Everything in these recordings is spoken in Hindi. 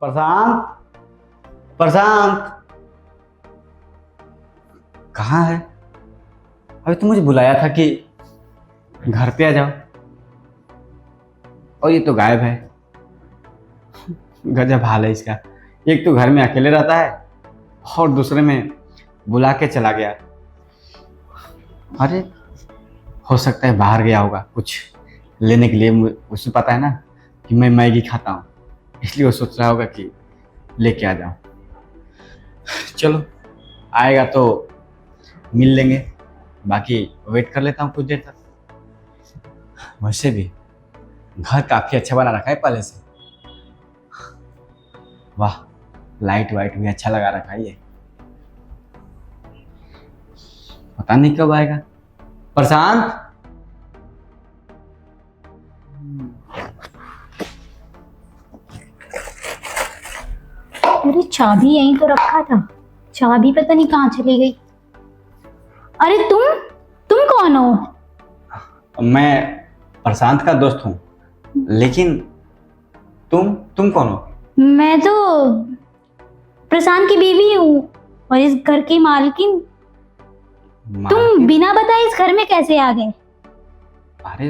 प्रशांत, प्रशांत कहाँ है? अभी तो मुझे बुलाया था कि घर पे आ जाओ, और ये तो गायब है। गजब हाल है इसका। एक तो घर में अकेले रहता है और दूसरे में बुला के चला गया। अरे हो सकता है बाहर गया होगा कुछ लेने के लिए। उसे पता है ना कि मैं मैगी खाता हूँ, इसलिए वो सोच रहा होगा कि लेके आ जाऊँ। चलो आएगा तो मिल लेंगे, बाकी वेट कर लेता हूँ कुछ देर तक। वैसे भी घर काफी अच्छा बना रखा है पहले से। वाह, लाइट वाइट भी अच्छा लगा रखा है ये। पता नहीं कब आएगा प्रशांत। अरे चाबी यहीं तो रखा था, चाबी पता नहीं कहाँ चली गई। अरे तुम कौन हो? मैं प्रशांत का दोस्त हूँ, लेकिन तुम कौन हो? मैं तो प्रशांत की बीवी हूँ और इस घर की मालकिन। तुम मालकिन? बिना बताए इस घर में कैसे आ गए? अरे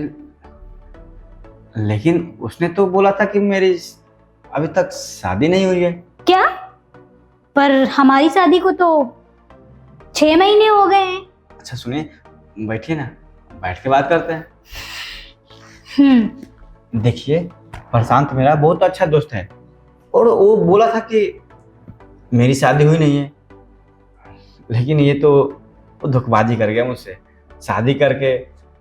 लेकिन उसने तो बोला था कि मेरी अभी तक शादी नहीं हुई है। क्या? पर हमारी शादी को तो 6 महीने हो गए हैं। अच्छा सुनिए, बैठिए ना, बैठ के बात करते हैं। देखिए, प्रशांत मेरा बहुत अच्छा दोस्त है और वो बोला था कि मेरी शादी हुई नहीं है, लेकिन ये तो वो धोखेबाजी कर गया मुझसे। शादी करके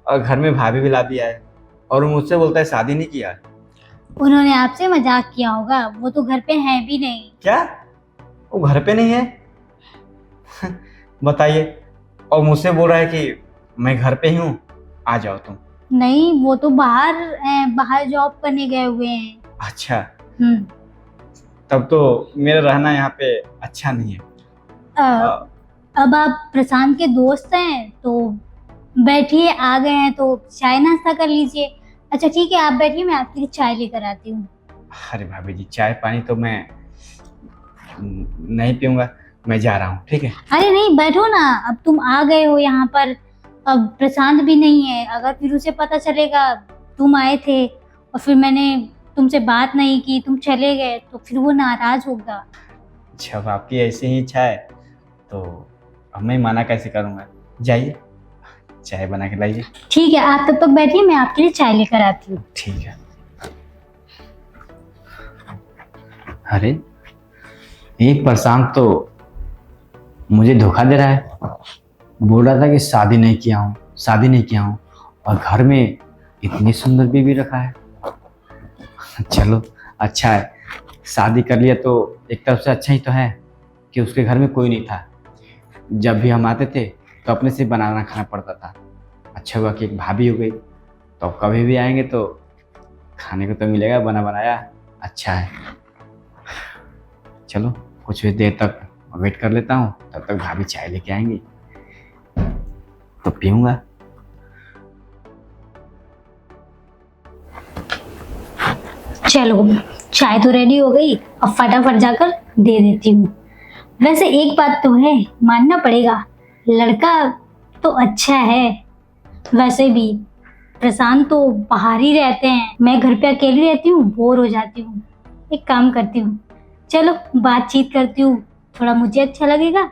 और घर में भाभी भी ला दिया है और वो मुझसे बोलता है शादी नहीं किया। उन्होंने आपसे मजाक किया होगा, वो तो घर पे हैं भी नहीं। क्या वो घर पे नहीं है? बताइए। और मुझसे बोल रहा है कि मैं घर पे ही हूँ, आ जाओ तुम। नहीं, वो तो बाहर जॉब करने गए हुए हैं। अच्छा, हम्म तब तो मेरा रहना यहाँ पे अच्छा नहीं है। अ, अब आप प्रशांत के दोस्त हैं तो बैठिए, आ गए हैं तो चाय नाश्ता कर लीजिए। अच्छा ठीक है, आप बैठिए, मैं आपके लिए चाय लेकर आती हूँ। अरे भाभी जी, चाय पानी तो मैं नहीं पीऊंगा, मैं जा रहा हूँ, ठीक है? अरे नहीं, बैठो ना, अब तुम आ गए हो यहाँ पर, अब प्रशांत भी नहीं है। अगर फिर उसे पता चलेगा तुम आए थे और फिर मैंने तुमसे बात नहीं की, तुम चले गए, तो फिर वो नाराज होगा। जब आपकी ऐसी ही इच्छा है तो अब मैं मना कैसे करूँगा। जाइए, चाय बना के लाइए। ठीक है, आप तब तक बैठिए, मैं आपके लिए चाय लेकर आती हूँ। ठीक है। अरे ये प्रशांत तो मुझे धोखा दे रहा है। बोल रहा था कि शादी नहीं किया हूँ, शादी नहीं किया हूँ, और घर में इतनी सुंदर बीवी रखा है। चलो अच्छा है, शादी कर लिया तो एक तरफ से अच्छा ही तो है कि उसके घर में कोई नहीं था। जब भी हम आते थे तो अपने से बनाना खाना पड़ता था। अच्छा हुआ कि एक भाभी हो गई, तो अब कभी भी आएंगे तो खाने को तो मिलेगा बना बनाया। अच्छा है, चलो कुछ देर तक वेट कर लेता हूँ, तब तक भाभी चाय लेके आएंगी तो पीऊंगा। चलो, चाय तो रेडी हो गई, अब फटाफट जाकर दे देती हूँ। वैसे एक बात तो है, मानना पड़ेगा, लड़का तो अच्छा है। वैसे भी प्रशांत तो बाहर ही रहते हैं, मैं घर पे अकेली रहती हूँ, बोर हो जाती हूँ। एक काम करती हूँ, चलो बातचीत करती हूँ, थोड़ा मुझे अच्छा लगेगा,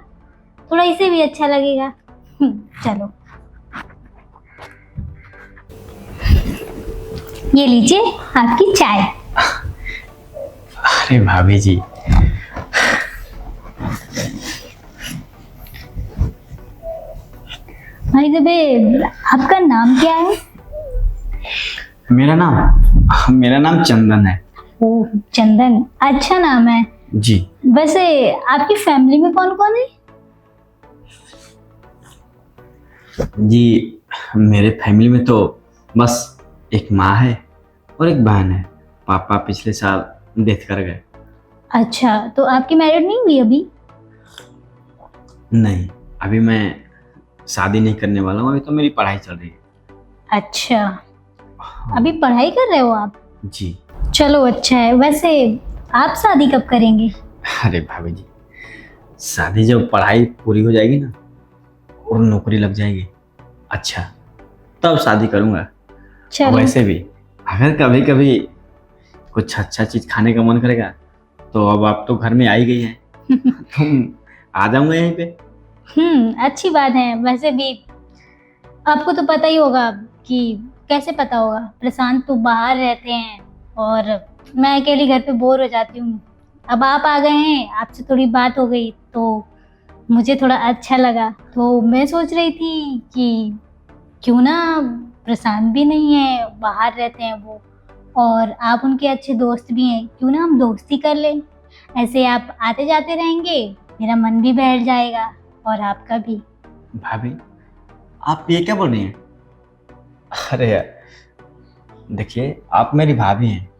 थोड़ा इसे भी अच्छा लगेगा। चलो, ये लीजिए आपकी चाय। अरे भाभी जी, भाई दबे, आपका नाम क्या है? मेरा नाम चंदन है। ओह चंदन, अच्छा नाम है जी। वैसे। आपकी फैमिली में कौन कौन है? जी, मेरे फैमिली में तो बस एक माँ है और एक बहन है। पापा पिछले साल डेथ कर गए। अच्छा, तो आपकी मैरिड नहीं हुई अभी? नहीं, अभी मैं शादी नहीं करने वाला हूँ, अभी तो मेरी पढ़ाई चल रही है। अच्छा, अभी पढ़ाई कर रहे हो आप? जी। चलो अच्छा है। वैसे आप शादी कब करेंगे? अरे भाभी जी, शादी जब पढ़ाई पूरी हो जाएगी ना और नौकरी लग जाएगी, अच्छा, तब शादी करूँगा। चलो। वैसे भी अगर कभी कभी कुछ अच्छा चीज खाने का मन करेगा तो अब आप तो घर में आ ही गई हैं, तुम आ जाऊंगा यहीं पे। अच्छी बात है। वैसे भी आपको तो पता ही होगा कि कैसे पता होगा, प्रशांत तो बाहर रहते हैं और मैं अकेली घर पे बोर हो जाती हूँ। अब आप आ गए हैं, आपसे थोड़ी बात हो गई तो मुझे थोड़ा अच्छा लगा। तो मैं सोच रही थी कि क्यों ना, प्रशांत भी नहीं है, बाहर रहते हैं वो, और आप उनके अच्छे दोस्त भी हैं, क्यों ना हम दोस्ती कर लें। ऐसे आप आते जाते रहेंगे, मेरा मन भी बैठ जाएगा और आपका भी। भाभी, आप ये क्या बोल रही हैं? अरे यार, देखिए, आप मेरी भाभी हैं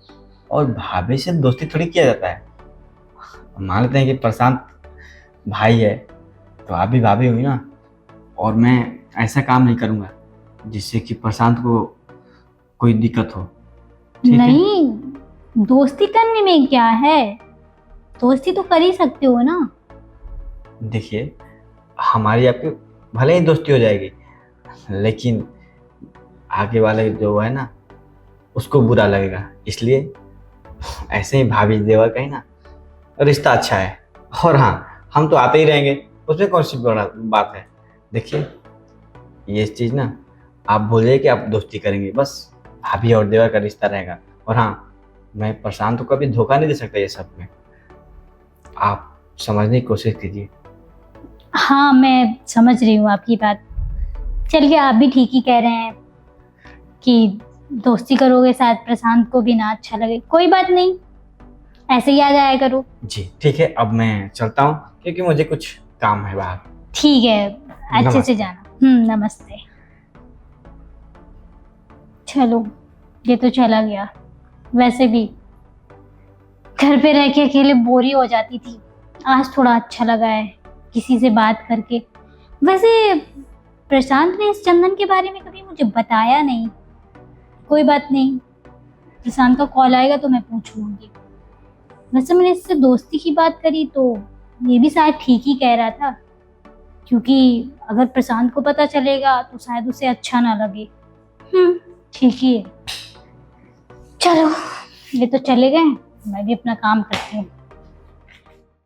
और भाभी से दोस्ती थोड़ी किया जाता है। मान लेते हैं कि प्रशांत भाई है तो आप भी भाभी हुई ना, और मैं ऐसा काम नहीं करूँगा जिससे कि प्रशांत को कोई दिक्कत हो, ठीक है? नहीं, दोस्ती करने में क्या है, दोस्ती तो कर ही सकते हो ना। देखिए, हमारी आपकी भले ही दोस्ती हो जाएगी, लेकिन आगे वाले जो है ना उसको बुरा लगेगा, इसलिए ऐसे ही भाभी देवर का ही ना रिश्ता अच्छा है। और हाँ, हम तो आते ही रहेंगे, उसमें कौन सी बड़ा बात है। देखिए, ये चीज़ ना आप बोलिए कि आप दोस्ती करेंगे, बस भाभी और देवर का रिश्ता रहेगा। और हाँ, मैं प्रशांत को कभी धोखा नहीं दे सकता ये सब में, आप समझने की कोशिश कीजिए। हाँ, मैं समझ रही हूँ आपकी बात। चलिए, आप भी ठीक ही कह रहे हैं कि दोस्ती करोगे शायद प्रशांत को भी ना अच्छा लगे। कोई बात नहीं, ऐसे ही आ जाया करो। जी ठीक है, अब मैं चलता हूँ क्योंकि मुझे कुछ काम है बाहर। ठीक है, अच्छे से नमस्ते। जाना। नमस्ते। चलो, ये तो चला गया। वैसे भी घर पे रह के अकेले बोरी हो जाती थी, आज थोड़ा अच्छा लगा है किसी से बात करके। वैसे प्रशांत ने इस चंदन के बारे में कभी मुझे बताया नहीं। कोई बात नहीं, प्रशांत का कॉल आएगा तो मैं पूछ लूंगी। वैसे मैंने इससे दोस्ती की बात करी तो ये भी शायद ठीक ही कह रहा था, क्योंकि अगर प्रशांत को पता चलेगा तो शायद उसे अच्छा ना लगे। ठीक ही है। चलो, ये तो चले गए, मैं भी अपना काम करती हूँ।